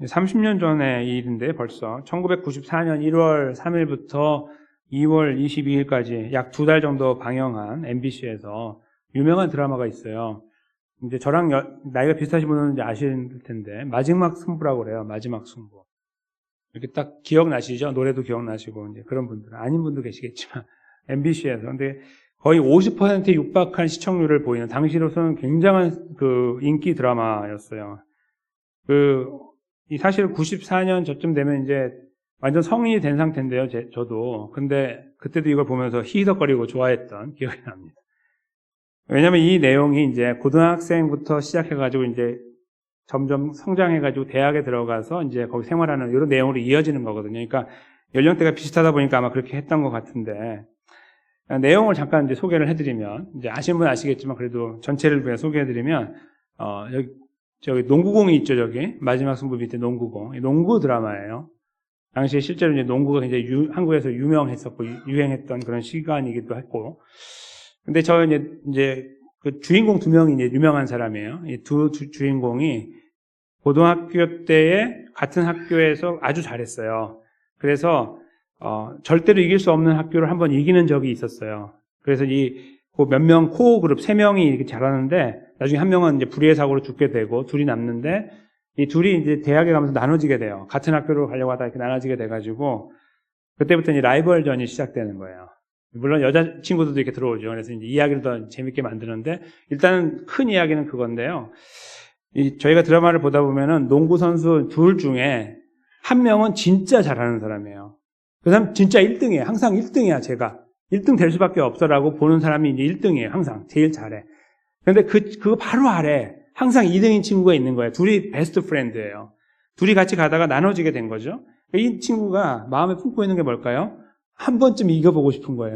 30년 전의 일인데 벌써 1994년 1월 3일부터 2월 22일까지 약 2달 정도 방영한 MBC에서 유명한 드라마가 있어요. 이제 저랑 나이가 비슷하신 분은 이제 아실 텐데 마지막 승부라고 그래요. 마지막 승부. 이렇게 딱 기억나시죠? 노래도 기억나시고 이제 그런 분들 아닌 분도 계시겠지만 MBC에서 근데 거의 50%에 육박한 시청률을 보이는 당시로서는 굉장한 그 인기 드라마였어요. 사실 94년 저쯤 되면 이제 완전 성인이 된 상태인데요, 저도. 근데 그때도 이걸 보면서 히히덕거리고 좋아했던 기억이 납니다. 왜냐면 이 내용이 이제 고등학생부터 시작해가지고 이제 점점 성장해가지고 대학에 들어가서 이제 거기 생활하는 이런 내용으로 이어지는 거거든요. 그러니까 연령대가 비슷하다 보니까 아마 그렇게 했던 것 같은데, 내용을 잠깐 이제 소개를 해드리면, 이제 아시는 분 아시겠지만 그래도 전체를 그냥 소개해드리면, 저기 농구공이 있죠, 저기. 마지막 승부 밑에 농구공. 농구 드라마예요. 당시에 실제로 이제 농구가 굉장히 한국에서 유명했었고, 유행했던 그런 시간이기도 했고. 근데 이제 그 주인공 2명이 이제 유명한 사람이에요. 이 두 주인공이 고등학교 때에 같은 학교에서 아주 잘했어요. 그래서, 절대로 이길 수 없는 학교를 한번 이기는 적이 있었어요. 그래서 몇 명 코어 그룹 3명이 이렇게 잘하는데 나중에 한 명은 이제 불의의 사고로 죽게 되고 둘이 남는데 이 둘이 이제 대학에 가면서 나눠지게 돼요. 같은 학교로 가려고 하다가 이렇게 나눠지게 돼가지고 그때부터 이제 라이벌전이 시작되는 거예요. 물론 여자친구들도 이렇게 들어오죠. 그래서 이제 이야기를 더 재밌게 만드는데 일단은 큰 이야기는 그건데요. 저희가 드라마를 보다 보면은 농구 선수 둘 중에 한 명은 진짜 잘하는 사람이에요. 그 사람 진짜 1등이에요. 항상 1등이야, 제가. 1등 될 수밖에 없어라고 보는 사람이 이제 1등이에요. 항상. 제일 잘해. 근데 그거 바로 아래 항상 2등인 친구가 있는 거예요. 둘이 베스트 프렌드예요. 둘이 같이 가다가 나눠지게 된 거죠. 이 친구가 마음에 품고 있는 게 뭘까요? 한 번쯤 이겨보고 싶은 거예요.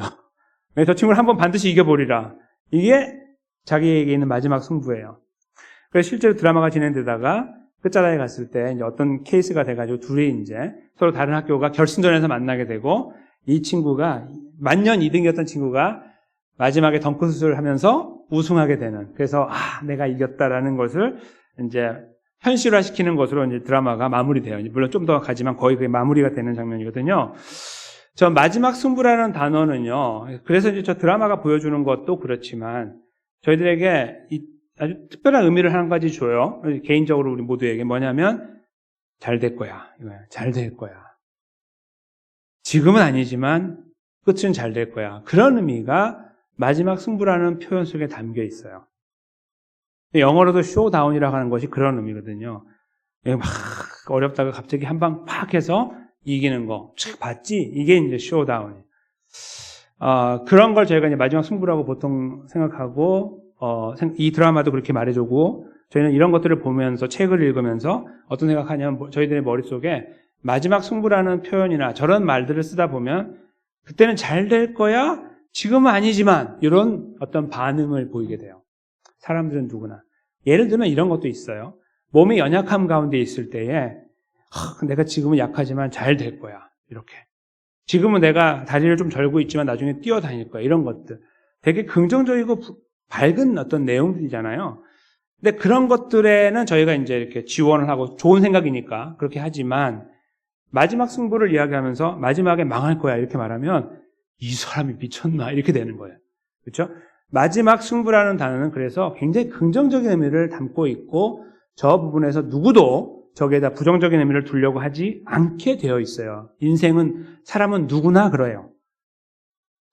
저 친구를 한 번 반드시 이겨보리라. 이게 자기에게 있는 마지막 승부예요. 그래서 실제로 드라마가 진행되다가 끝자락에 갔을 때 이제 어떤 케이스가 돼가지고 둘이 이제 서로 다른 학교가 결승전에서 만나게 되고 이 친구가 만년 2등이었던 친구가 마지막에 덩크슛을 하면서 우승하게 되는. 그래서 내가 이겼다라는 것을 이제 현실화시키는 것으로 이제 드라마가 마무리돼요. 물론 좀 더 가지만 거의 그게 마무리가 되는 장면이거든요. 저 마지막 승부라는 단어는요. 그래서 이제 저 드라마가 보여주는 것도 그렇지만 저희들에게 아주 특별한 의미를 한 가지 줘요. 개인적으로 우리 모두에게 뭐냐면 잘 될 거야. 이거야. 잘 될 거야. 지금은 아니지만 끝은 잘 될 거야. 그런 의미가 마지막 승부라는 표현 속에 담겨 있어요. 영어로도 쇼다운이라고 하는 것이 그런 의미거든요. 막 어렵다가 갑자기 한 방 팍 해서 이기는 거. 촥 봤지? 이게 이제 쇼다운이에요. 그런 걸 저희가 이제 마지막 승부라고 보통 생각하고, 이 드라마도 그렇게 말해주고, 저희는 이런 것들을 보면서 책을 읽으면서 어떤 생각하냐면 저희들의 머릿속에 마지막 승부라는 표현이나 저런 말들을 쓰다 보면 그때는 잘 될 거야? 지금은 아니지만 이런 어떤 반응을 보이게 돼요. 사람들은 누구나. 예를 들면 이런 것도 있어요. 몸이 연약함 가운데 있을 때에 내가 지금은 약하지만 잘 될 거야. 이렇게. 지금은 내가 다리를 좀 절고 있지만 나중에 뛰어다닐 거야. 이런 것들. 되게 긍정적이고 밝은 어떤 내용들이잖아요. 근데 그런 것들에는 저희가 이제 이렇게 지원을 하고 좋은 생각이니까 그렇게 하지만 마지막 승부를 이야기하면서 마지막에 망할 거야 이렇게 말하면 이 사람이 미쳤나 이렇게 되는 거예요. 그렇죠? 마지막 승부라는 단어는 그래서 굉장히 긍정적인 의미를 담고 있고 저 부분에서 누구도 저기에다 부정적인 의미를 두려고 하지 않게 되어 있어요. 사람은 누구나 그래요.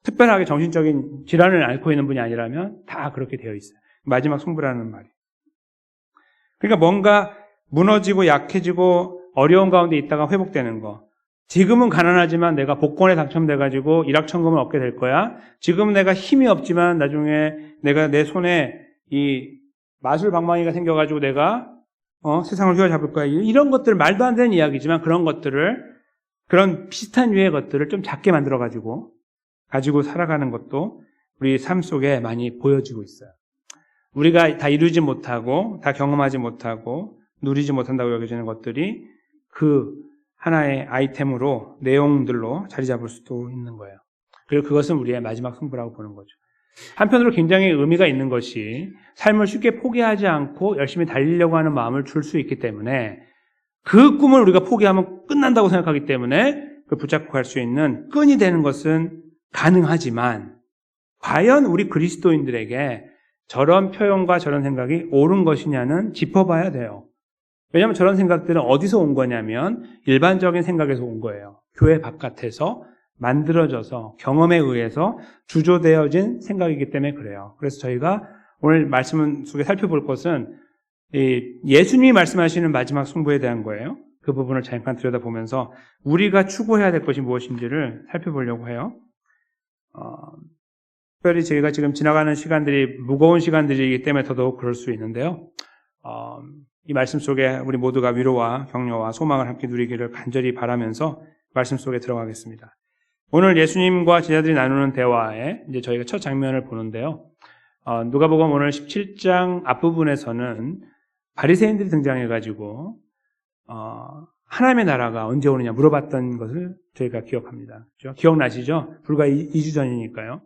특별하게 정신적인 질환을 앓고 있는 분이 아니라면 다 그렇게 되어 있어요. 마지막 승부라는 말이. 그러니까 뭔가 무너지고 약해지고 어려운 가운데 있다가 회복되는 거. 지금은 가난하지만 내가 복권에 당첨돼가지고 일확천금을 얻게 될 거야. 지금은 내가 힘이 없지만 나중에 내가 내 손에 이 마술방망이가 생겨가지고 내가 세상을 휘어잡을 거야. 이런 것들 말도 안 되는 이야기지만 그런 비슷한 유의 것들을 좀 작게 만들어가지고 가지고 살아가는 것도 우리 삶 속에 많이 보여지고 있어요. 우리가 다 이루지 못하고 다 경험하지 못하고 누리지 못한다고 여겨지는 것들이 그 하나의 아이템으로 내용들로 자리 잡을 수도 있는 거예요. 그리고 그것은 우리의 마지막 승부라고 보는 거죠. 한편으로 굉장히 의미가 있는 것이 삶을 쉽게 포기하지 않고 열심히 달리려고 하는 마음을 줄 수 있기 때문에 그 꿈을 우리가 포기하면 끝난다고 생각하기 때문에 그 붙잡고 갈 수 있는 끈이 되는 것은 가능하지만 과연 우리 그리스도인들에게 저런 표현과 저런 생각이 옳은 것이냐는 짚어봐야 돼요. 왜냐하면 저런 생각들은 어디서 온 거냐면 일반적인 생각에서 온 거예요. 교회 바깥에서 만들어져서 경험에 의해서 주조되어진 생각이기 때문에 그래요. 그래서 저희가 오늘 말씀 속에 살펴볼 것은 예수님이 말씀하시는 마지막 승부에 대한 거예요. 그 부분을 잠깐 들여다보면서 우리가 추구해야 될 것이 무엇인지를 살펴보려고 해요. 특별히 저희가 지금 지나가는 시간들이 무거운 시간들이기 때문에 더더욱 그럴 수 있는데요. 이 말씀 속에 우리 모두가 위로와 격려와 소망을 함께 누리기를 간절히 바라면서 말씀 속에 들어가겠습니다. 오늘 예수님과 제자들이 나누는 대화에 이제 저희가 첫 장면을 보는데요. 누가복음 오늘 17장 앞부분에서는 바리새인들이 등장해가지고 하나님의 나라가 언제 오느냐 물어봤던 것을 저희가 기억합니다. 그렇죠? 기억나시죠? 불과 2주 전이니까요.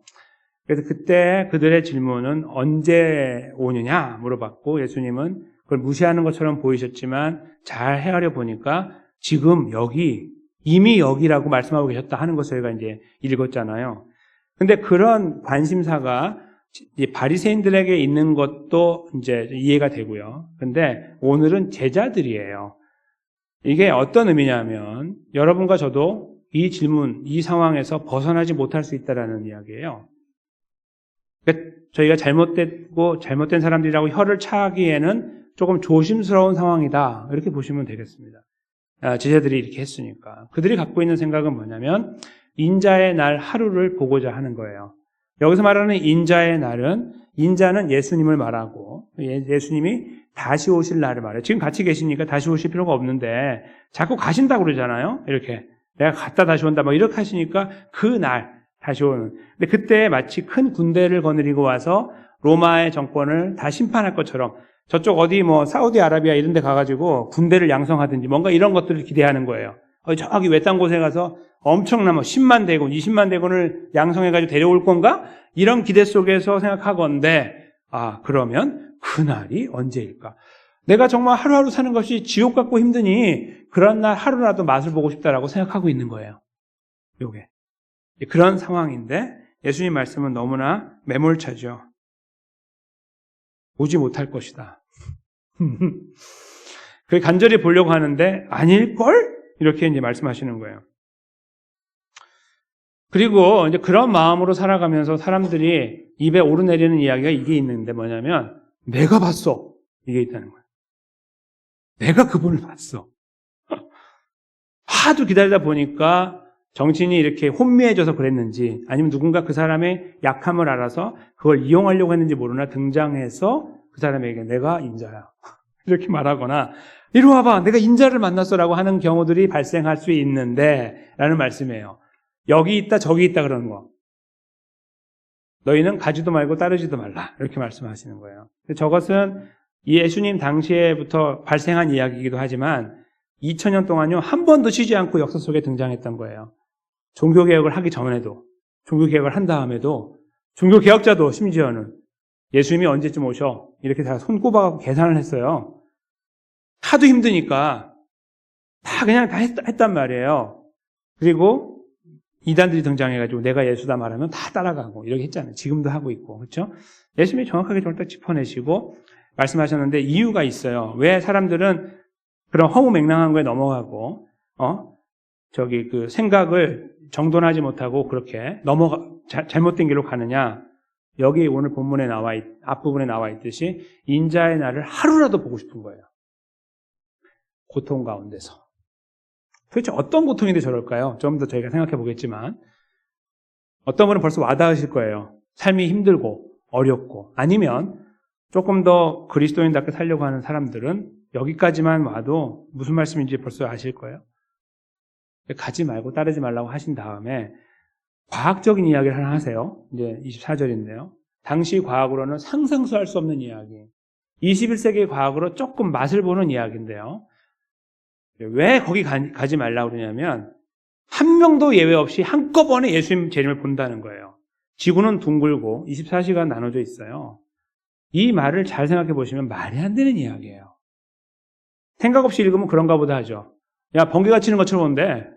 그래서 그때 그들의 질문은 언제 오느냐 물어봤고 예수님은 그걸 무시하는 것처럼 보이셨지만 잘 헤아려 보니까 지금 여기 이미 여기라고 말씀하고 계셨다 하는 것을 저희가 이제 읽었잖아요. 근데 그런 관심사가 바리새인들에게 있는 것도 이제 이해가 되고요. 근데 오늘은 제자들이에요. 이게 어떤 의미냐면 여러분과 저도 이 질문, 이 상황에서 벗어나지 못할 수 있다라는 이야기예요. 그러니까 저희가 잘못된 사람들이라고 혀를 차기에는 조금 조심스러운 상황이다. 이렇게 보시면 되겠습니다. 제자들이 이렇게 했으니까. 그들이 갖고 있는 생각은 뭐냐면 인자의 날 하루를 보고자 하는 거예요. 여기서 말하는 인자의 날은 인자는 예수님을 말하고 예수님이 다시 오실 날을 말해요. 지금 같이 계시니까 다시 오실 필요가 없는데 자꾸 가신다고 그러잖아요. 이렇게 내가 갔다 다시 온다 막 이렇게 하시니까 그 날 다시 오는. 근데 그때 마치 큰 군대를 거느리고 와서 로마의 정권을 다 심판할 것처럼 저쪽 어디 사우디아라비아 이런 데 가가지고 군대를 양성하든지 뭔가 이런 것들을 기대하는 거예요. 저기 외딴 곳에 가서 엄청난 10만 대군, 20만 대군을 양성해가지고 데려올 건가? 이런 기대 속에서 생각하건대, 그러면 그날이 언제일까? 내가 정말 하루하루 사는 것이 지옥 같고 힘드니 그런 날 하루라도 맛을 보고 싶다라고 생각하고 있는 거예요. 요게. 그런 상황인데 예수님 말씀은 너무나 매몰차죠. 오지 못할 것이다. 그 간절히 보려고 하는데 아닐걸? 이렇게 이제 말씀하시는 거예요. 그리고 이제 그런 마음으로 살아가면서 사람들이 입에 오르내리는 이야기가 이게 있는데 뭐냐면 내가 봤어. 이게 있다는 거예요. 내가 그분을 봤어. 하도 기다리다 보니까 정신이 이렇게 혼미해져서 그랬는지 아니면 누군가 그 사람의 약함을 알아서 그걸 이용하려고 했는지 모르나 등장해서 그 사람에게 내가 인자야. 이렇게 말하거나 이리 와봐 내가 인자를 만났어라고 하는 경우들이 발생할 수 있는데 라는 말씀이에요. 여기 있다 저기 있다 그러는 거. 너희는 가지도 말고 따르지도 말라 이렇게 말씀하시는 거예요. 저것은 예수님 당시에부터 발생한 이야기이기도 하지만 2000년 동안요 한 번도 쉬지 않고 역사 속에 등장했던 거예요. 종교개혁을 하기 전에도 종교개혁을 한 다음에도 종교개혁자도 심지어는 예수님이 언제쯤 오셔 이렇게 다 손꼽아갖고 계산을 했어요. 하도 힘드니까 다 그냥 다 했단 말이에요. 그리고 이단들이 등장해가지고 내가 예수다 말하면 다 따라가고 이렇게 했잖아요. 지금도 하고 있고 그렇죠? 예수님이 정확하게 저를 딱 짚어내시고 말씀하셨는데 이유가 있어요. 왜 사람들은 그런 허무맹랑한 거에 넘어가고 그 생각을 정돈하지 못하고 그렇게 잘못된 길로 가느냐? 여기 오늘 본문에 앞부분에 나와 있듯이 인자의 날을 하루라도 보고 싶은 거예요. 고통 가운데서. 도대체 어떤 고통인데 저럴까요? 좀 더 저희가 생각해 보겠지만 어떤 분은 벌써 와닿으실 거예요. 삶이 힘들고 어렵고 아니면 조금 더 그리스도인답게 살려고 하는 사람들은 여기까지만 와도 무슨 말씀인지 벌써 아실 거예요. 가지 말고 따르지 말라고 하신 다음에 과학적인 이야기를 하나 하세요. 이제 24절인데요. 당시 과학으로는 상상도 할 수 없는 이야기. 21세기 과학으로 조금 맛을 보는 이야기인데요. 왜 거기 가지 말라고 그러냐면 한 명도 예외 없이 한꺼번에 예수님 재림을 본다는 거예요. 지구는 둥글고 24시간 나눠져 있어요. 이 말을 잘 생각해 보시면 말이 안 되는 이야기예요. 생각 없이 읽으면 그런가 보다 하죠. 야, 번개가 치는 것처럼 온대.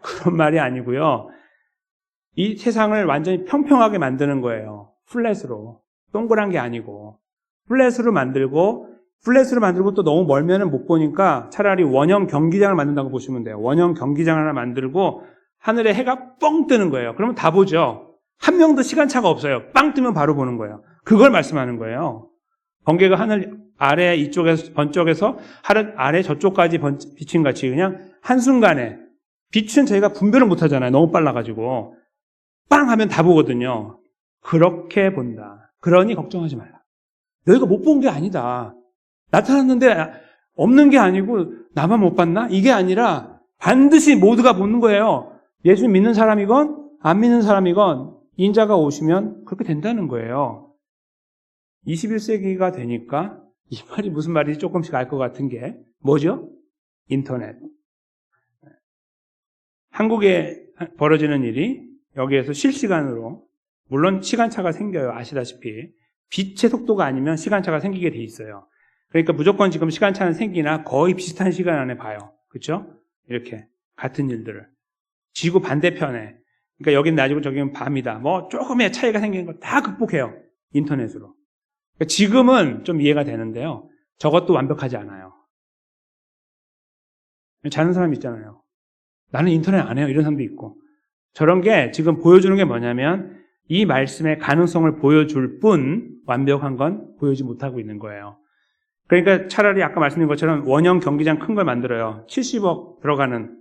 그런 말이 아니고요. 이 세상을 완전히 평평하게 만드는 거예요. 플랫으로. 동그란 게 아니고. 플랫으로 만들고 또 너무 멀면은 못 보니까 차라리 원형 경기장을 만든다고 보시면 돼요. 원형 경기장 하나 만들고 하늘에 해가 뻥 뜨는 거예요. 그러면 다 보죠. 한 명도 시간차가 없어요. 빵 뜨면 바로 보는 거예요. 그걸 말씀하는 거예요. 번개가 하늘 아래 이쪽에서 번쩍에서 하늘 아래 저쪽까지 비친 같이 그냥 한순간에 빛은 저희가 분별을 못 하잖아요. 너무 빨라가지고 빵 하면 다 보거든요. 그렇게 본다. 그러니 걱정하지 말라. 너희가 못 본 게 아니다. 나타났는데 없는 게 아니고 나만 못 봤나? 이게 아니라 반드시 모두가 보는 거예요. 예수 믿는 사람이건 안 믿는 사람이건 인자가 오시면 그렇게 된다는 거예요. 21세기가 되니까 이 말이 무슨 말인지 조금씩 알 것 같은 게 뭐죠? 인터넷. 한국에 벌어지는 일이 여기에서 실시간으로 물론 시간차가 생겨요. 아시다시피 빛의 속도가 아니면 시간차가 생기게 돼 있어요. 그러니까 무조건 지금 시간차는 생기나 거의 비슷한 시간 안에 봐요. 그렇죠? 이렇게 같은 일들을 지구 반대편에 그러니까 여긴 낮이고 저기는 밤이다. 뭐 조금의 차이가 생기는 거 다 극복해요. 인터넷으로. 그러니까 지금은 좀 이해가 되는데요. 저것도 완벽하지 않아요. 자는 사람 있잖아요. 나는 인터넷 안 해요. 이런 사람도 있고. 저런 게 지금 보여주는 게 뭐냐면 이 말씀의 가능성을 보여줄 뿐 완벽한 건 보여주지 못하고 있는 거예요. 그러니까 차라리 아까 말씀드린 것처럼 원형 경기장 큰 걸 만들어요. 70억 들어가는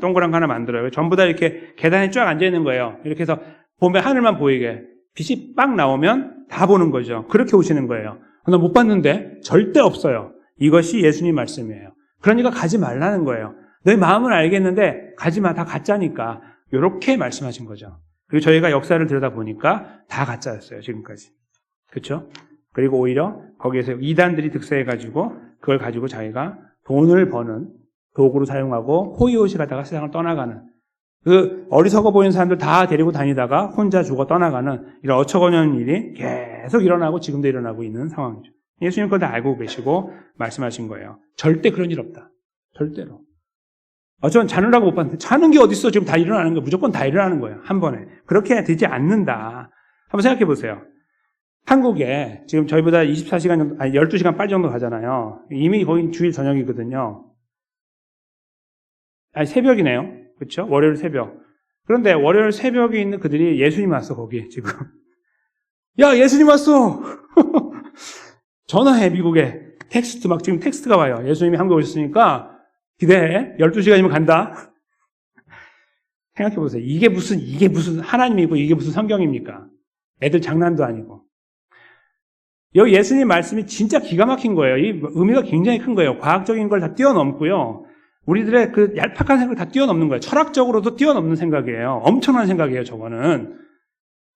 동그란 거 하나 만들어요. 전부 다 이렇게 계단에 쫙 앉아 있는 거예요. 이렇게 해서 보면 하늘만 보이게 빛이 빵 나오면 다 보는 거죠. 그렇게 오시는 거예요. 나 못 봤는데 절대 없어요. 이것이 예수님 말씀이에요. 그러니까 가지 말라는 거예요. 너희 마음은 알겠는데 가지 마. 다 가짜니까. 이렇게 말씀하신 거죠. 그리고 저희가 역사를 들여다보니까 다 가짜였어요. 지금까지. 그렇죠? 그리고 오히려 거기에서 이단들이 득세해가지고 그걸 가지고 자기가 돈을 버는 도구로 사용하고 호의호식 하다가 세상을 떠나가는 그 어리석어 보이는 사람들 다 데리고 다니다가 혼자 죽어 떠나가는 이런 어처구니없는 일이 계속 일어나고 지금도 일어나고 있는 상황이죠. 예수님 그걸 다 알고 계시고 말씀하신 거예요. 절대 그런 일 없다. 절대로. 전 자느라고 못 봤는데 자는 게 어딨어. 지금 다 일어나는 거예요. 무조건 다 일어나는 거예요. 한 번에. 그렇게 되지 않는다. 한번 생각해 보세요. 한국에 지금 저희보다 24시간 정도, 12시간 빨리 정도 가잖아요. 이미 거의 주일 저녁이거든요. 새벽이네요. 그렇죠? 월요일 새벽. 그런데 월요일 새벽에 있는 그들이 예수님 왔어, 거기 지금. 야, 예수님 왔어! 전화해, 미국에. 텍스트, 막 지금 텍스트가 와요. 예수님이 한국에 오셨으니까 기대해. 12시간이면 간다. 생각해 보세요. 이게 무슨 하나님이고 이게 무슨 성경입니까? 애들 장난도 아니고. 여기 예수님 말씀이 진짜 기가 막힌 거예요. 이 의미가 굉장히 큰 거예요. 과학적인 걸 다 뛰어넘고요. 우리들의 그 얄팍한 생각을 다 뛰어넘는 거예요. 철학적으로도 뛰어넘는 생각이에요. 엄청난 생각이에요, 저거는.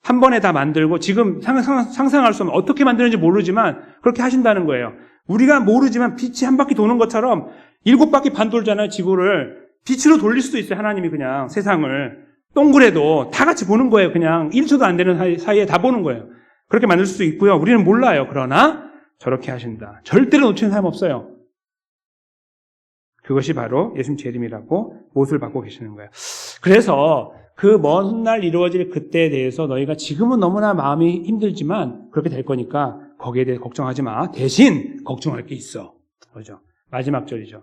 한 번에 다 만들고, 지금 상상할 수 없는, 어떻게 만드는지 모르지만, 그렇게 하신다는 거예요. 우리가 모르지만 빛이 한 바퀴 도는 것처럼, 7바퀴 반 돌잖아요, 지구를. 빛으로 돌릴 수도 있어요, 하나님이 그냥, 세상을. 동그래도 다 같이 보는 거예요, 그냥. 1초도 안 되는 사이에 다 보는 거예요. 그렇게 만들 수도 있고요. 우리는 몰라요. 그러나, 저렇게 하신다. 절대로 놓치는 사람 없어요. 그것이 바로 예수님 재림이라고 못을 받고 계시는 거예요. 그래서 그 먼 훗날 이루어질 그때에 대해서 너희가 지금은 너무나 마음이 힘들지만 그렇게 될 거니까 거기에 대해 걱정하지 마. 대신 걱정할 게 있어. 그죠? 마지막 절이죠.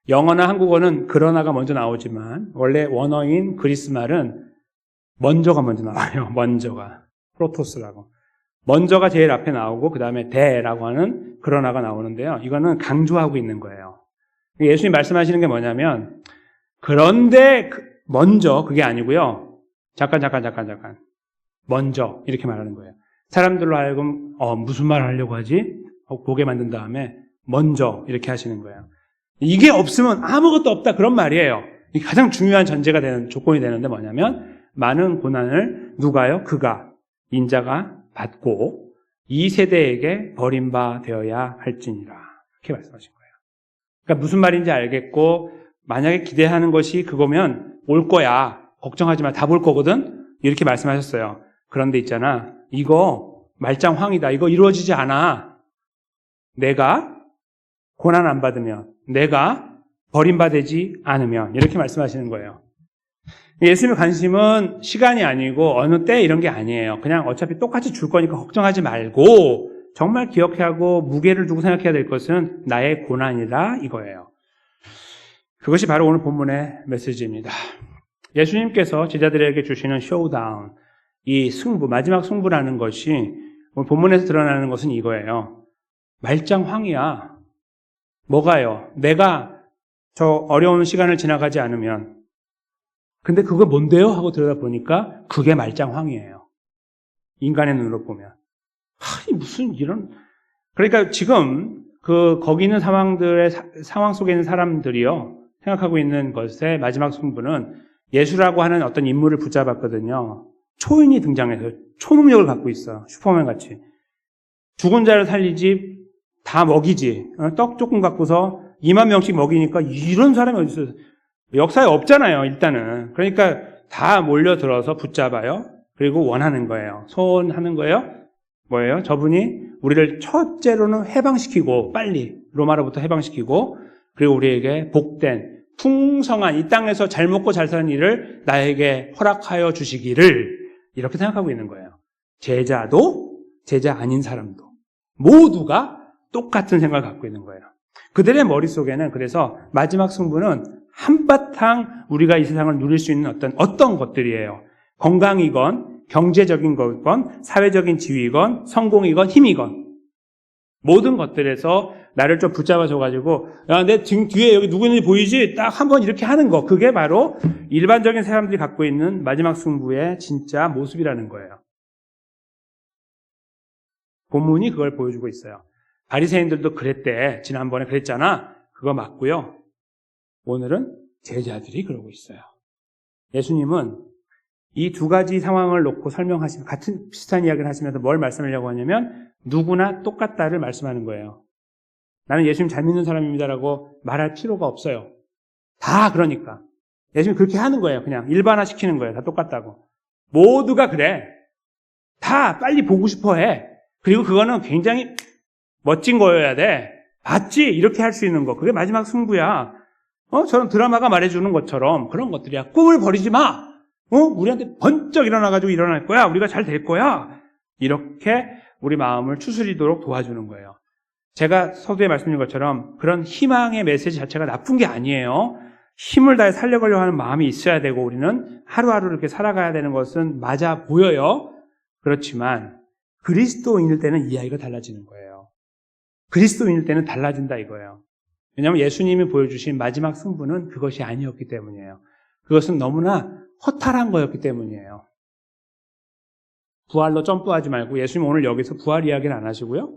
영어나 한국어는 그러나가 먼저 나오지만 원래 원어인 그리스 말은 먼저가 먼저 나와요. 먼저가. 프로토스라고. 먼저가 제일 앞에 나오고 그 다음에 대라고 하는 그러나가 나오는데요. 이거는 강조하고 있는 거예요. 예수님 말씀하시는 게 뭐냐면 그런데 먼저 그게 아니고요. 잠깐. 먼저 이렇게 말하는 거예요. 사람들로 하여금 무슨 말을 하려고 하지? 보게 만든 다음에 먼저 이렇게 하시는 거예요. 이게 없으면 아무것도 없다 그런 말이에요. 이게 가장 중요한 전제가 되는 조건이 되는데 뭐냐면 많은 고난을 누가요? 그가 인자가 받고 이 세대에게 버림바 되어야 할지니라. 이렇게 말씀하신 거예요. 그러니까 무슨 말인지 알겠고 만약에 기대하는 것이 그거면 올 거야. 걱정하지 마. 다 볼 거거든. 이렇게 말씀하셨어요. 그런데 있잖아. 이거 말짱황이다. 이거 이루어지지 않아. 내가 고난 안 받으면, 내가 버림받지 않으면 이렇게 말씀하시는 거예요. 예수님의 관심은 시간이 아니고 어느 때 이런 게 아니에요. 그냥 어차피 똑같이 줄 거니까 걱정하지 말고 정말 기억해야 하고 무게를 두고 생각해야 될 것은 나의 고난이다 이거예요. 그것이 바로 오늘 본문의 메시지입니다. 예수님께서 제자들에게 주시는 쇼다운, 이 승부, 마지막 승부라는 것이 오늘 본문에서 드러나는 것은 이거예요. 말짱황이야. 뭐가요? 내가 저 어려운 시간을 지나가지 않으면, 근데 그거 뭔데요? 하고 들여다보니까 그게 말짱황이에요. 인간의 눈으로 보면. 무슨 이런. 그러니까 지금 거기 있는 상황 속에 있는 사람들이요, 생각하고 있는 것의 마지막 승부는 예수라고 하는 어떤 인물을 붙잡았거든요. 초인이 등장해서 초능력을 갖고 있어. 슈퍼맨 같이. 죽은 자를 살리지, 다 먹이지. 떡 조금 갖고서 2만 명씩 먹이니까 이런 사람이 어디 있어요? 역사에 없잖아요, 일단은. 그러니까 다 몰려들어서 붙잡아요. 그리고 원하는 거예요. 소원하는 거예요. 뭐예요? 저분이 우리를 첫째로는 해방시키고, 빨리 로마로부터 해방시키고, 그리고 우리에게 복된 풍성한 이 땅에서 잘 먹고 잘 사는 일을 나에게 허락하여 주시기를 이렇게 생각하고 있는 거예요. 제자도 제자 아닌 사람도 모두가 똑같은 생각을 갖고 있는 거예요. 그들의 머릿속에는 그래서 마지막 승부는 한바탕 우리가 이 세상을 누릴 수 있는 어떤 것들이에요. 건강이건 경제적인 거건 사회적인 지위건 성공이건 힘이건 모든 것들에서 나를 좀 붙잡아줘가지고 야, 내 등 뒤에 여기 누구 있는지 보이지? 딱 한번 이렇게 하는 거. 그게 바로 일반적인 사람들이 갖고 있는 마지막 승부의 진짜 모습이라는 거예요. 본문이 그걸 보여주고 있어요. 바리새인들도 그랬대. 지난번에 그랬잖아. 그거 맞고요. 오늘은 제자들이 그러고 있어요. 예수님은 이 두 가지 상황을 놓고 같은 비슷한 이야기를 하시면서 뭘 말씀하려고 하냐면 누구나 똑같다를 말씀하는 거예요. 나는 예수님 잘 믿는 사람입니다라고 말할 필요가 없어요. 다 그러니까. 예수님이 그렇게 하는 거예요. 그냥 일반화시키는 거예요. 다 똑같다고. 모두가 그래. 다 빨리 보고 싶어 해. 그리고 그거는 굉장히 멋진 거여야 돼. 봤지? 이렇게 할 수 있는 거. 그게 마지막 승부야. 저런 드라마가 말해주는 것처럼 그런 것들이야. 꿈을 버리지 마. 우리한테 번쩍 일어나가지고 일어날 거야. 우리가 잘 될 거야. 이렇게 우리 마음을 추스리도록 도와주는 거예요. 제가 서두에 말씀드린 것처럼 그런 희망의 메시지 자체가 나쁜 게 아니에요. 힘을 다해 살려가려고 하는 마음이 있어야 되고 우리는 하루하루 이렇게 살아가야 되는 것은 맞아 보여요. 그렇지만 그리스도인일 때는 이야기가 달라지는 거예요. 그리스도인일 때는 달라진다 이거예요. 왜냐하면 예수님이 보여주신 마지막 승부는 그것이 아니었기 때문이에요. 그것은 너무나 허탈한 거였기 때문이에요. 부활로 점프하지 말고 예수님 오늘 여기서 부활 이야기는 안 하시고요.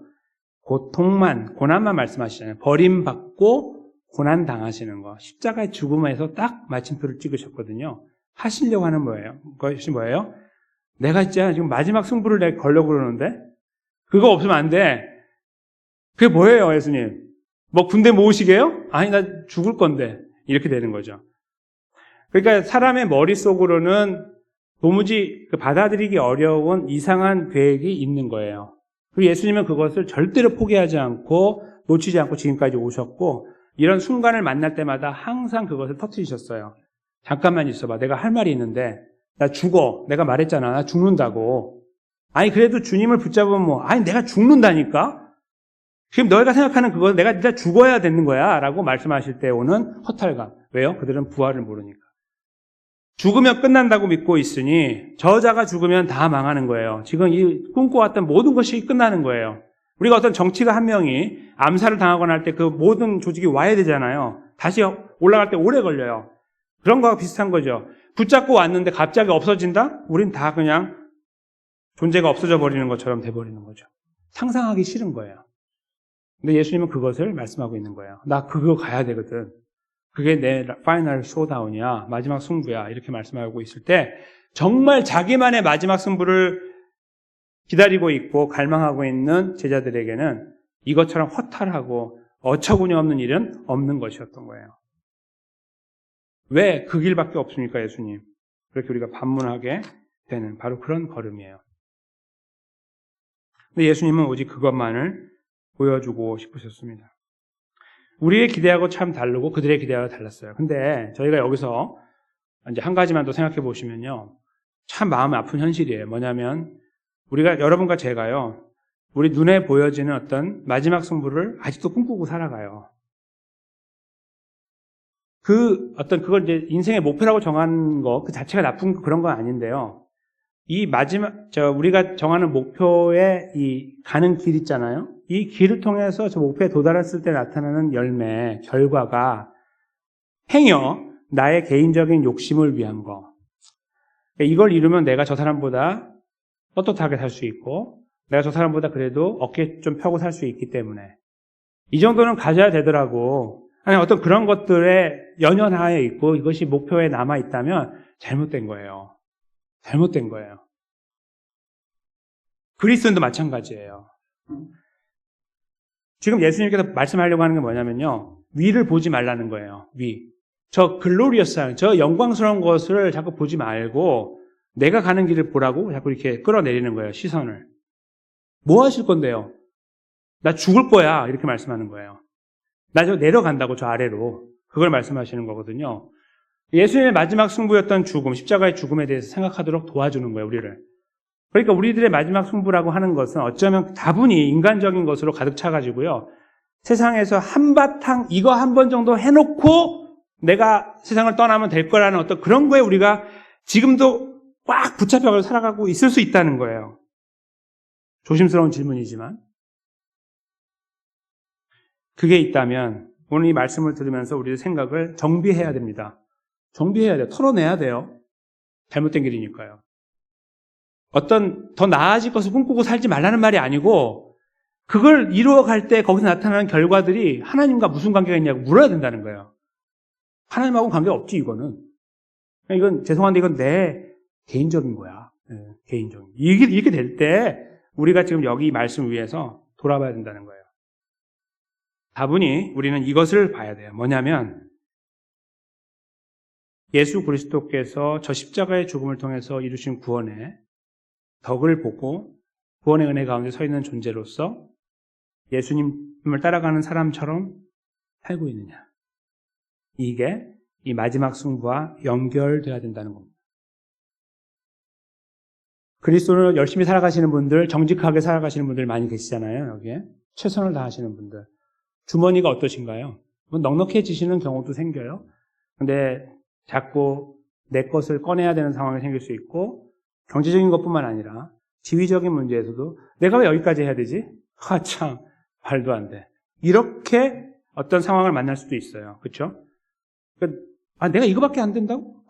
고난만 말씀하시잖아요. 버림받고 고난 당하시는 거. 십자가의 죽음에서 딱 마침표를 찍으셨거든요. 하시려고 하는 것이 뭐예요? 내가 진짜 지금 마지막 승부를 내가 걸려고 그러는데 그거 없으면 안 돼. 그게 뭐예요, 예수님? 뭐 군대 모으시게요? 아니, 나 죽을 건데. 이렇게 되는 거죠. 그러니까 사람의 머릿속으로는 도무지 받아들이기 어려운 이상한 계획이 있는 거예요. 그리고 예수님은 그것을 절대로 포기하지 않고 놓치지 않고 지금까지 오셨고 이런 순간을 만날 때마다 항상 그것을 터뜨리셨어요. 잠깐만 있어봐. 내가 할 말이 있는데 나 죽어. 내가 말했잖아. 나 죽는다고. 아니 그래도 주님을 붙잡으면 아니 내가 죽는다니까? 지금 너희가 생각하는 그거 내가 진짜 죽어야 되는 거야 라고 말씀하실 때 오는 허탈감. 왜요? 그들은 부활을 모르니까. 죽으면 끝난다고 믿고 있으니 저자가 죽으면 다 망하는 거예요. 지금 이 꿈꿔왔던 모든 것이 끝나는 거예요. 우리가 어떤 정치가 한 명이 암살을 당하거나 할 때 그 모든 조직이 와야 되잖아요. 다시 올라갈 때 오래 걸려요. 그런 거와 비슷한 거죠. 붙잡고 왔는데 갑자기 없어진다? 우린 다 그냥 존재가 없어져 버리는 것처럼 돼버리는 거죠. 상상하기 싫은 거예요. 근데 예수님은 그것을 말씀하고 있는 거예요. 나 그거 가야 되거든. 그게 내 파이널 쇼다운이야. 마지막 승부야. 이렇게 말씀하고 있을 때 정말 자기만의 마지막 승부를 기다리고 있고 갈망하고 있는 제자들에게는 이것처럼 허탈하고 어처구니 없는 일은 없는 것이었던 거예요. 왜 그 길밖에 없습니까, 예수님? 그렇게 우리가 반문하게 되는 바로 그런 걸음이에요. 근데 예수님은 오직 그것만을 보여주고 싶으셨습니다. 우리의 기대하고 참 다르고 그들의 기대하고 달랐어요. 근데 저희가 여기서 이제 한 가지만 더 생각해 보시면요. 참 마음 아픈 현실이에요. 뭐냐면 우리가 여러분과 제가요. 우리 눈에 보여지는 어떤 마지막 승부를 아직도 꿈꾸고 살아가요. 그걸 이제 인생의 목표라고 정한 거, 그 자체가 나쁜 그런 건 아닌데요. 이 우리가 정하는 목표의 이 가는 길 있잖아요. 이 길을 통해서 저 목표에 도달했을 때 나타나는 열매, 결과가 행여 나의 개인적인 욕심을 위한 거. 이걸 이루면 내가 저 사람보다 떳떳하게 살 수 있고, 내가 저 사람보다 그래도 어깨 좀 펴고 살 수 있기 때문에 이 정도는 가져야 되더라고. 아니, 어떤 그런 것들에 연연하에 있고 이것이 목표에 남아 있다면 잘못된 거예요. 잘못된 거예요. 그리스도인도 마찬가지예요. 지금 예수님께서 말씀하려고 하는 게 뭐냐면요. 위를 보지 말라는 거예요. 위. 저 글로리어스한, 저 영광스러운 것을 자꾸 보지 말고 내가 가는 길을 보라고 자꾸 이렇게 끌어내리는 거예요. 시선을. 뭐 하실 건데요? 나 죽을 거야. 이렇게 말씀하는 거예요. 나 저 내려간다고, 저 아래로. 그걸 말씀하시는 거거든요. 예수님의 마지막 승부였던 죽음, 십자가의 죽음에 대해서 생각하도록 도와주는 거예요, 우리를. 그러니까 우리들의 마지막 승부라고 하는 것은 어쩌면 다분히 인간적인 것으로 가득 차가지고요. 세상에서 한바탕 이거 한 번 정도 해놓고 내가 세상을 떠나면 될 거라는 어떤 그런 거에 우리가 지금도 꽉 붙잡혀 살아가고 있을 수 있다는 거예요. 조심스러운 질문이지만. 그게 있다면 오늘 이 말씀을 들으면서 우리의 생각을 정비해야 됩니다. 정비해야 돼요. 털어내야 돼요. 잘못된 길이니까요. 어떤 더 나아질 것을 꿈꾸고 살지 말라는 말이 아니고 그걸 이루어갈 때 거기서 나타나는 결과들이 하나님과 무슨 관계가 있냐고 물어야 된다는 거예요. 하나님하고는 관계가 없지 이거는. 이건 죄송한데 이건 내 개인적인 거야. 네, 개인적인. 이렇게 될 때 우리가 지금 여기 이 말씀 위에서 돌아봐야 된다는 거예요. 다분히 우리는 이것을 봐야 돼요. 뭐냐면 예수 그리스도께서 저 십자가의 죽음을 통해서 이루신 구원의 덕을 보고 구원의 은혜 가운데 서 있는 존재로서 예수님을 따라가는 사람처럼 살고 있느냐. 이게 이 마지막 승부와 연결돼야 된다는 겁니다. 그리스도를 열심히 살아가시는 분들, 정직하게 살아가시는 분들 많이 계시잖아요. 여기에 최선을 다하시는 분들. 주머니가 어떠신가요? 뭐 넉넉해지시는 경우도 생겨요. 근데 자꾸 내 것을 꺼내야 되는 상황이 생길 수 있고 경제적인 것뿐만 아니라 지위적인 문제에서도 내가 왜 여기까지 해야 되지? 참 말도 안 돼. 이렇게 어떤 상황을 만날 수도 있어요. 그렇죠? 내가 이거밖에 안 된다고?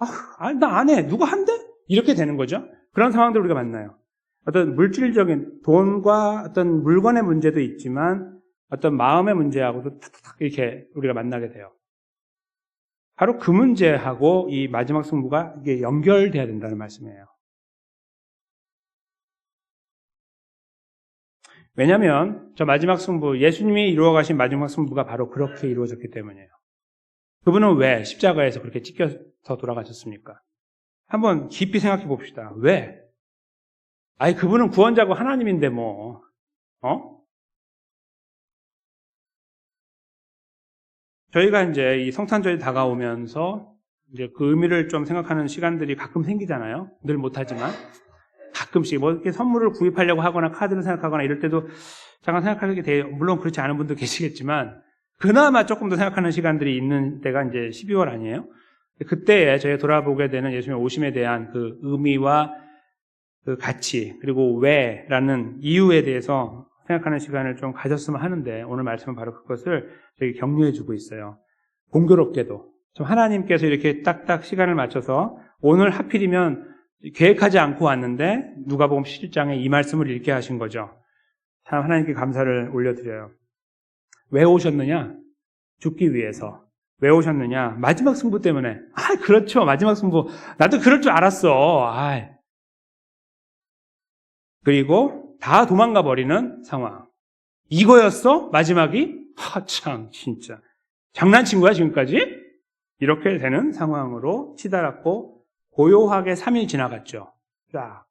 나 안 해. 누가 한대? 이렇게 되는 거죠. 그런 상황들 우리가 만나요. 어떤 물질적인 돈과 어떤 물건의 문제도 있지만 어떤 마음의 문제하고도 탁탁탁 이렇게 우리가 만나게 돼요. 바로 그 문제하고 이 마지막 승부가 이게 연결돼야 된다는 말씀이에요. 왜냐하면 저 마지막 승부, 예수님이 이루어가신 마지막 승부가 바로 그렇게 이루어졌기 때문이에요. 그분은 왜 십자가에서 그렇게 찢겨서 돌아가셨습니까? 한번 깊이 생각해 봅시다. 왜? 그분은 구원자고 하나님인데 뭐, 저희가 이제 이 성탄절이 다가오면서 이제 그 의미를 좀 생각하는 시간들이 가끔 생기잖아요. 늘 못하지만. 가끔씩 뭐 이렇게 선물을 구입하려고 하거나 카드를 생각하거나 이럴 때도 잠깐 생각하게 돼요. 물론 그렇지 않은 분도 계시겠지만 그나마 조금 더 생각하는 시간들이 있는 때가 이제 12월 아니에요? 그때에 저희가 돌아보게 되는 예수님의 오심에 대한 그 의미와 그 가치 그리고 왜라는 이유에 대해서 생각하는 시간을 좀 가졌으면 하는데 오늘 말씀은 바로 그것을 저희 격려해 주고 있어요. 공교롭게도 좀 하나님께서 이렇게 딱딱 시간을 맞춰서 오늘 하필이면 계획하지 않고 왔는데 누가복음 17장에 이 말씀을 읽게 하신 거죠. 참 하나님께 감사를 올려드려요. 왜 오셨느냐? 죽기 위해서. 왜 오셨느냐? 마지막 승부 때문에. 그렇죠. 마지막 승부. 나도 그럴 줄 알았어. 그리고 다 도망가 버리는 상황. 이거였어? 마지막이? 참 진짜. 장난친 거야 지금까지? 이렇게 되는 상황으로 치달았고 고요하게 3일 지나갔죠. 자,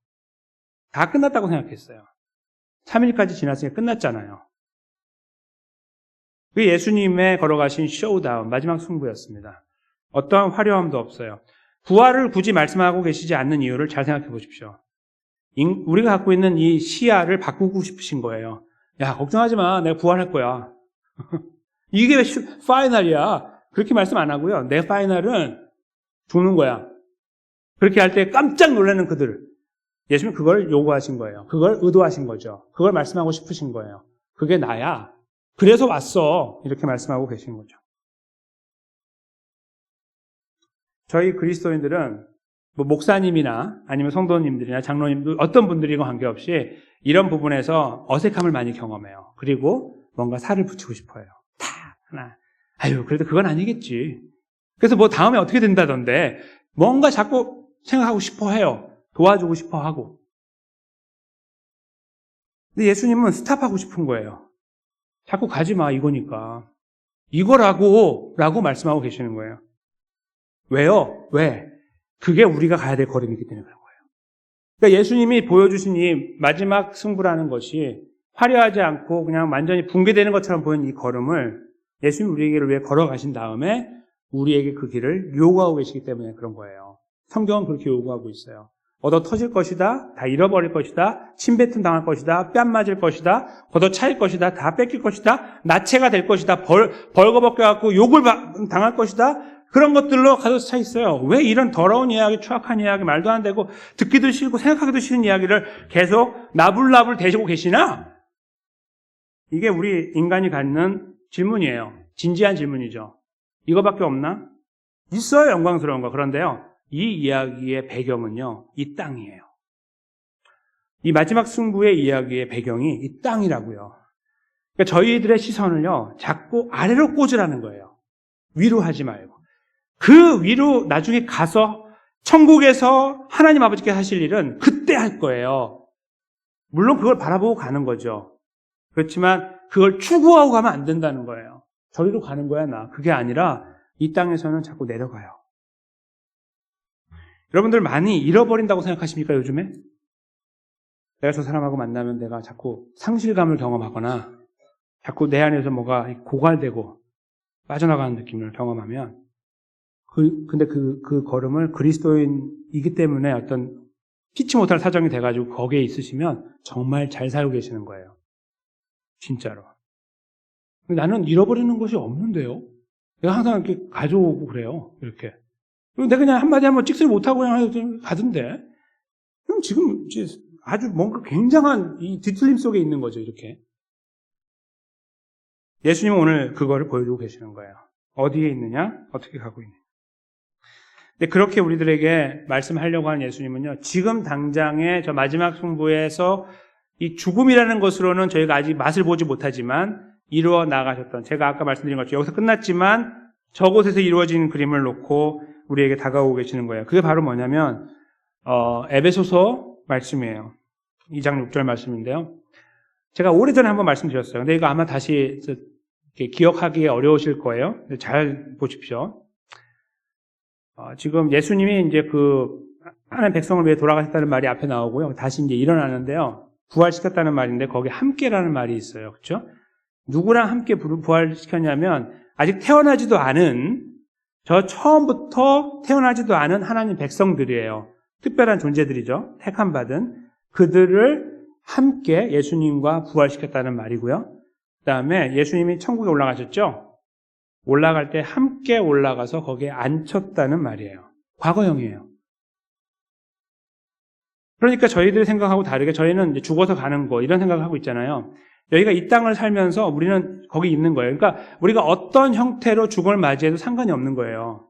다 끝났다고 생각했어요. 3일까지 지났으니까 끝났잖아요. 그 예수님의 걸어가신 쇼다운, 마지막 승부였습니다. 어떠한 화려함도 없어요. 부활을 굳이 말씀하고 계시지 않는 이유를 잘 생각해 보십시오. 우리가 갖고 있는 이 시야를 바꾸고 싶으신 거예요. 야, 걱정하지 마. 내가 부활할 거야. 이게 왜 파이널이야? 그렇게 말씀 안 하고요. 내 파이널은 죽는 거야. 그렇게 할 때 깜짝 놀라는 그들. 예수님 그걸 요구하신 거예요. 그걸 의도하신 거죠. 그걸 말씀하고 싶으신 거예요. 그게 나야. 그래서 왔어. 이렇게 말씀하고 계신 거죠. 저희 그리스도인들은 뭐 목사님이나 아니면 성도님들이나 장로님들 어떤 분들이건 관계없이 이런 부분에서 어색함을 많이 경험해요. 그리고 뭔가 살을 붙이고 싶어요. 다 하나. 아유, 그래도 그건 아니겠지. 그래서 뭐 다음에 어떻게 된다던데 뭔가 자꾸 생각하고 싶어 해요. 도와주고 싶어 하고. 근데 예수님은 스탑하고 싶은 거예요. 자꾸 가지 마, 이거니까. 이거라고 말씀하고 계시는 거예요. 왜요? 왜? 그게 우리가 가야 될 걸음이기 때문에 그런 거예요. 그러니까 예수님이 보여주신 이 마지막 승부라는 것이 화려하지 않고 그냥 완전히 붕괴되는 것처럼 보이는 이 걸음을 예수님이 우리에게를 위해 걸어가신 다음에 우리에게 그 길을 요구하고 계시기 때문에 그런 거예요. 성경은 그렇게 요구하고 있어요. 얻어 터질 것이다, 다 잃어버릴 것이다, 침뱉음 당할 것이다, 뺨 맞을 것이다, 걷어 차일 것이다, 다 뺏길 것이다, 나체가 될 것이다, 벌거벗겨갖고 욕을 당할 것이다. 그런 것들로 가득 차 있어요. 왜 이런 더러운 이야기, 추악한 이야기, 말도 안 되고 듣기도 싫고 생각하기도 싫은 이야기를 계속 나불나불 대시고 계시나? 이게 우리 인간이 갖는 질문이에요. 진지한 질문이죠. 이거밖에 없나? 있어요, 영광스러운 거. 그런데요, 이 이야기의 배경은요, 이 땅이에요. 이 마지막 승부의 이야기의 배경이 이 땅이라고요. 그러니까 저희들의 시선을요, 자꾸 아래로 꽂으라는 거예요. 위로 하지 말고. 그 위로 나중에 가서 천국에서 하나님 아버지께서 하실 일은 그때 할 거예요. 물론 그걸 바라보고 가는 거죠. 그렇지만 그걸 추구하고 가면 안 된다는 거예요. 저리로 가는 거야, 나. 그게 아니라 이 땅에서는 자꾸 내려가요. 여러분들 많이 잃어버린다고 생각하십니까, 요즘에? 내가 저 사람하고 만나면 내가 자꾸 상실감을 경험하거나 자꾸 내 안에서 뭐가 고갈되고 빠져나가는 느낌을 경험하면 근데 그 걸음을 그리스도인이기 때문에 어떤 피치 못할 사정이 돼가지고 거기에 있으시면 정말 잘 살고 계시는 거예요. 진짜로. 나는 잃어버리는 것이 없는데요. 내가 항상 이렇게 가져오고 그래요. 이렇게. 내가 그냥 한마디 한번 찍소리 못하고 그냥 가던데. 그럼 지금 아주 뭔가 굉장한 이 뒤틀림 속에 있는 거죠. 이렇게. 예수님은 오늘 그거를 보여주고 계시는 거예요. 어디에 있느냐? 어떻게 가고 있느냐? 근데 그렇게 우리들에게 말씀하려고 하는 예수님은요, 지금 당장의 저 마지막 승부에서 이 죽음이라는 것으로는 저희가 아직 맛을 보지 못하지만 이루어 나가셨던, 제가 아까 말씀드린 것처럼 여기서 끝났지만 저곳에서 이루어진 그림을 놓고 우리에게 다가오고 계시는 거예요. 그게 바로 뭐냐면 에베소서 말씀이에요. 2장 6절 말씀인데요. 제가 오래전에 한번 말씀드렸어요. 근데 이거 아마 다시 기억하기 어려우실 거예요. 잘 보십시오. 지금 예수님이 이제 하나님 백성을 위해 돌아가셨다는 말이 앞에 나오고요. 다시 이제 일어나는데요. 부활시켰다는 말인데 거기 함께라는 말이 있어요. 그렇죠? 누구랑 함께 부활시켰냐면 아직 태어나지도 않은 처음부터 태어나지도 않은 하나님 백성들이에요. 특별한 존재들이죠. 택함 받은 그들을 함께 예수님과 부활시켰다는 말이고요. 그다음에 예수님이 천국에 올라가셨죠? 올라갈 때 함께 올라가서 거기에 앉혔다는 말이에요. 과거형이에요. 그러니까 저희들 생각하고 다르게 저희는 이제 죽어서 가는 거 이런 생각을 하고 있잖아요. 여기가 이 땅을 살면서 우리는 거기 있는 거예요. 그러니까 우리가 어떤 형태로 죽음을 맞이해도 상관이 없는 거예요.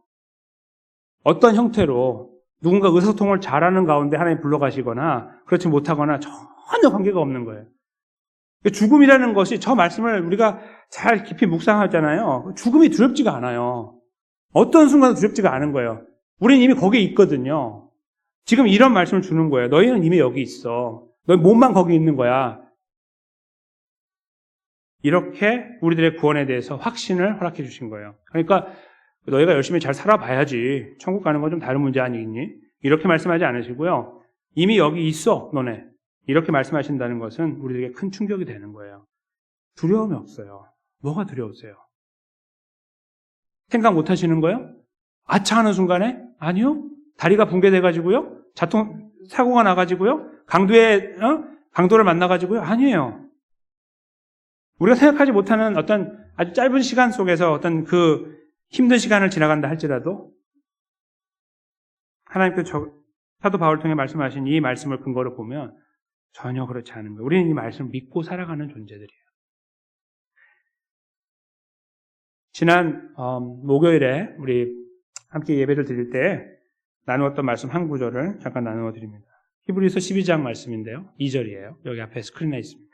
어떤 형태로 누군가 의사소통을 잘하는 가운데 하나님 불러가시거나 그렇지 못하거나 전혀 관계가 없는 거예요. 죽음이라는 것이 저 말씀을 우리가 잘 깊이 묵상하잖아요. 죽음이 두렵지가 않아요. 어떤 순간도 두렵지가 않은 거예요. 우리는 이미 거기에 있거든요. 지금 이런 말씀을 주는 거예요. 너희는 이미 여기 있어. 너희 몸만 거기 있는 거야. 이렇게 우리들의 구원에 대해서 확신을 허락해 주신 거예요. 그러니까 너희가 열심히 잘 살아봐야지. 천국 가는 건 좀 다른 문제 아니겠니? 이렇게 말씀하지 않으시고요. 이미 여기 있어, 너네. 이렇게 말씀하신다는 것은 우리에게 큰 충격이 되는 거예요. 두려움이 없어요. 뭐가 두려우세요? 생각 못 하시는 거예요? 아차 하는 순간에? 아니요. 다리가 붕괴돼가지고요? 사고가 나가지고요? 강도를 만나가지고요? 아니에요. 우리가 생각하지 못하는 어떤 아주 짧은 시간 속에서 어떤 그 힘든 시간을 지나간다 할지라도 하나님께서 사도 바울을 통해 말씀하신 이 말씀을 근거로 보면 전혀 그렇지 않은 거예요. 우리는 이 말씀을 믿고 살아가는 존재들이에요. 지난 목요일에 우리 함께 예배를 드릴 때 나누었던 말씀 한 구절을 잠깐 나누어 드립니다. 히브리서 12장 말씀인데요. 2절이에요. 여기 앞에 스크린에 있습니다.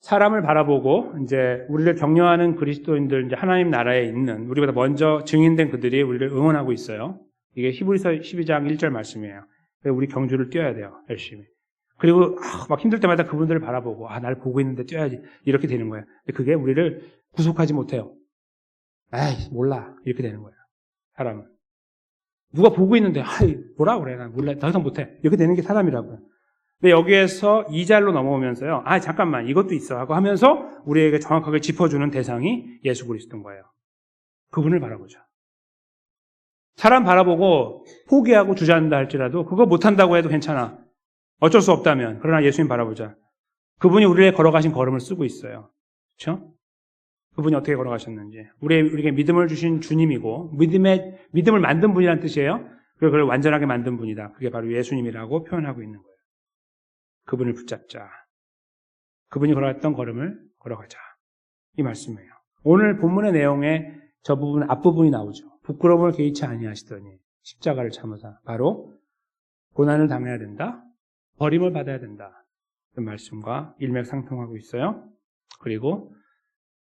사람을 바라보고 이제 우리를 격려하는 그리스도인들, 이제 하나님 나라에 있는 우리보다 먼저 증인된 그들이 우리를 응원하고 있어요. 이게 히브리서 12장 1절 말씀이에요. 우리 경주를 뛰어야 돼요. 열심히. 그리고 막 힘들 때마다 그분들을 바라보고 날 보고 있는데 뛰어야지. 이렇게 되는 거예요. 그게 우리를 구속하지 못해요. 에이, 몰라. 이렇게 되는 거예요. 사람은. 누가 보고 있는데 뭐라 그래. 난 몰라. 더 이상 못해. 이렇게 되는 게 사람이라고요. 근데 여기에서 2절로 넘어오면서요. 잠깐만. 이것도 있어. 하고 하면서 우리에게 정확하게 짚어주는 대상이 예수 그리스도인 거예요. 그분을 바라보자. 사람 바라보고 포기하고 주저앉는다 할지라도 그거 못한다고 해도 괜찮아. 어쩔 수 없다면. 그러나 예수님 바라보자. 그분이 우리에게 걸어가신 걸음을 쓰고 있어요. 그렇죠? 그분이 어떻게 걸어가셨는지. 우리에게 믿음을 주신 주님이고 믿음을 만든 분이라는 뜻이에요. 그리고 그걸 완전하게 만든 분이다. 그게 바로 예수님이라고 표현하고 있는 거예요. 그분을 붙잡자. 그분이 걸어갔던 걸음을 걸어가자. 이 말씀이에요. 오늘 본문의 내용에 저 부분 앞부분이 나오죠. 부끄러움을 개의치 아니하시더니 십자가를 참으사 바로 고난을 당해야 된다. 버림을 받아야 된다. 그 말씀과 일맥상통하고 있어요. 그리고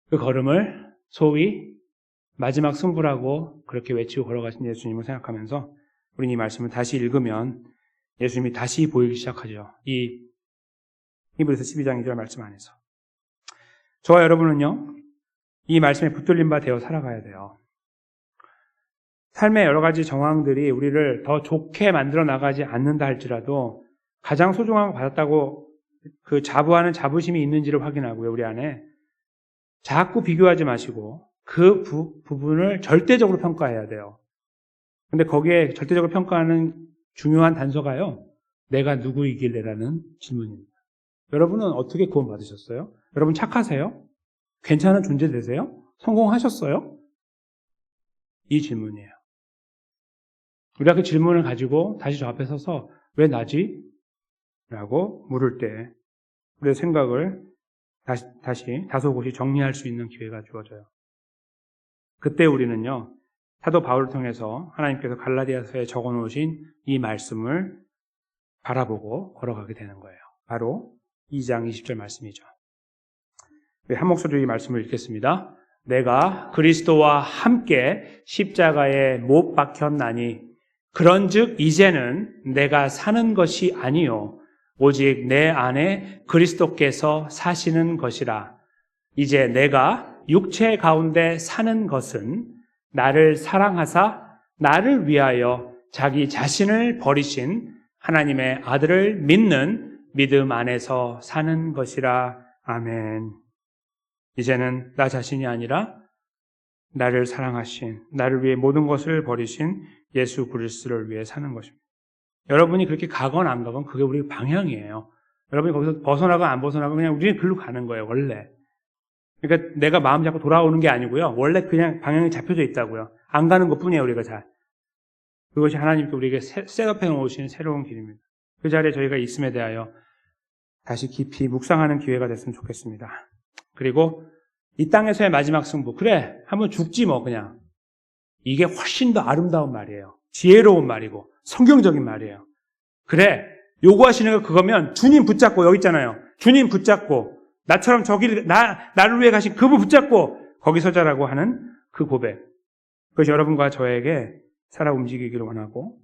그 걸음을 소위 마지막 승부라고 그렇게 외치고 걸어가신 예수님을 생각하면서 우리는 이 말씀을 다시 읽으면 예수님이 다시 보이기 시작하죠. 이 히브리서 12장 2절 말씀 안에서. 저와 여러분은요, 이 말씀에 붙들린 바 되어 살아가야 돼요. 삶의 여러 가지 정황들이 우리를 더 좋게 만들어 나가지 않는다 할지라도 가장 소중한 거 받았다고 그 자부하는 자부심이 있는지를 확인하고요, 우리 안에. 자꾸 비교하지 마시고 그 부분을 절대적으로 평가해야 돼요. 근데 거기에 절대적으로 평가하는 중요한 단서가요, 내가 누구이길래라는 질문입니다. 여러분은 어떻게 구원받으셨어요? 여러분 착하세요? 괜찮은 존재 되세요? 성공하셨어요? 이 질문이에요. 우리가 그 질문을 가지고 다시 저 앞에 서서 왜 나지? 라고 물을 때 우리의 생각을 다시 다소곳이 정리할 수 있는 기회가 주어져요. 그때 우리는요, 사도 바울을 통해서 하나님께서 갈라디아서에 적어놓으신 이 말씀을 바라보고 걸어가게 되는 거예요. 바로 2장 20절 말씀이죠. 한 목소리로 이 말씀을 읽겠습니다. 내가 그리스도와 함께 십자가에 못 박혔나니 그런즉 이제는 내가 사는 것이 아니요 오직 내 안에 그리스도께서 사시는 것이라. 이제 내가 육체 가운데 사는 것은 나를 사랑하사 나를 위하여 자기 자신을 버리신 하나님의 아들을 믿는 믿음 안에서 사는 것이라. 아멘. 이제는 나 자신이 아니라 나를 사랑하신, 나를 위해 모든 것을 버리신 예수 그리스도를 위해 사는 것입니다. 여러분이 그렇게 가건 안 가건 그게 우리 방향이에요. 여러분이 거기서 벗어나건 안 벗어나건 그냥 우리는 글로 가는 거예요, 원래. 그러니까 내가 마음 잡고 돌아오는 게 아니고요. 원래 그냥 방향이 잡혀져 있다고요. 안 가는 것뿐이에요, 우리가 잘. 그것이 하나님께 우리에게 셋업해 놓으신 새로운 길입니다. 그 자리에 저희가 있음에 대하여 다시 깊이 묵상하는 기회가 됐으면 좋겠습니다. 그리고 이 땅에서의 마지막 승부. 그래, 한번 죽지 뭐 그냥. 이게 훨씬 더 아름다운 말이에요. 지혜로운 말이고 성경적인 말이에요. 그래, 요구하시는 거 그거면 주님 붙잡고, 여기 있잖아요. 주님 붙잡고 나처럼 나를 위해 가신 그분 붙잡고 거기 서자라고 하는 그 고백. 그것이 여러분과 저에게 살아 움직이기를 원하고,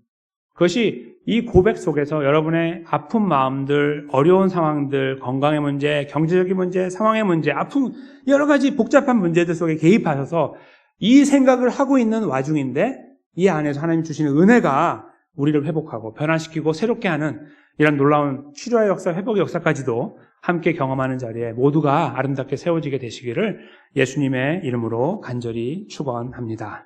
그것이 이 고백 속에서 여러분의 아픈 마음들, 어려운 상황들, 건강의 문제, 경제적인 문제, 상황의 문제, 아픈 여러 가지 복잡한 문제들 속에 개입하셔서 이 생각을 하고 있는 와중인데 이 안에서 하나님 주시는 은혜가 우리를 회복하고 변화시키고 새롭게 하는 이런 놀라운 치료의 역사, 회복의 역사까지도 함께 경험하는 자리에 모두가 아름답게 세워지게 되시기를 예수님의 이름으로 간절히 축원합니다.